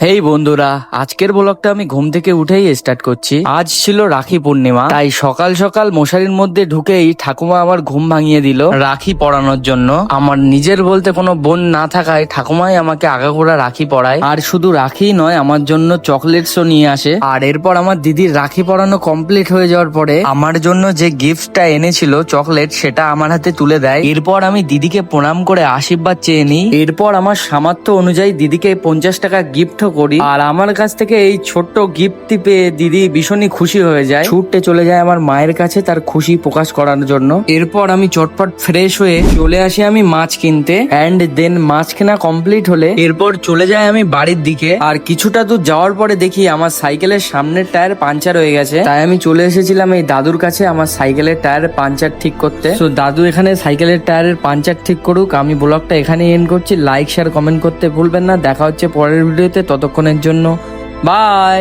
হেই বন্ধুরা, আজকের ব্লগটা আমি ঘুম থেকে উঠেই স্টার্ট করছি। আজ ছিল রাখি পূর্ণিমা, তাই সকাল সকাল মশারির মধ্যে ঢুকেই ঠাকুমা আমার ঘুম ভাঙিয়ে দিল রাখি পরানোর জন্য। আমার নিজের বলতে কোনো বোন না থাকায় ঠাকুমাই আমাকে আগাগোড়া রাখি পরায়। আর শুধু রাখি নয়, আমার জন্য চকলেটসও নিয়ে আসে। আর এরপর আমার দিদির রাখি পরানো কমপ্লিট হয়ে যাওয়ার পরে আমার জন্য যে গিফটটা এনেছিল চকলেট, সেটা আমার হাতে তুলে দেয়। এরপর আমি দিদিকে প্রণাম করে আশীর্বাদ চেয়ে নিই। এরপর আমার সামর্থ্য অনুযায়ী দিদিকে 50 টাকা গিফট করি। আর আমার কাছ থেকে এই ছোট্ট গিফটটি পেয়ে দিদি ভীষণই খুশি হয়ে যায়, ছুটতে চলে যায় আমার মায়ের কাছে তার খুশি প্রকাশ করার জন্য। এরপর আমি চটপট ফ্রেশ হয়ে চলে আসি আমি মাছ কিনতে। অ্যান্ড দেন মাছ কেনা কমপ্লিট হলে এরপর চলে যাই আমি বাড়ির দিকে। আর কিছুটা দূর যাওয়ার পরে দেখি আমার সাইকেলের সামনের টায়ার পাঞ্চার হয়ে গেছে। তাই আমি চলে এসেছিলাম এই দাদুর কাছে আমার সাইকেলের টায়ার পাঞ্চার ঠিক করতে। তো দাদু এখানে সাইকেলের টায়ারের পাঞ্চার ঠিক করুক। আমি ব্লগটা এখানে এন্ড করছি। লাইক শেয়ার কমেন্ট করতে ভুলবেন না। দেখা হচ্ছে পরের ভিডিওতে, ততক্ষণের জন্য বাই।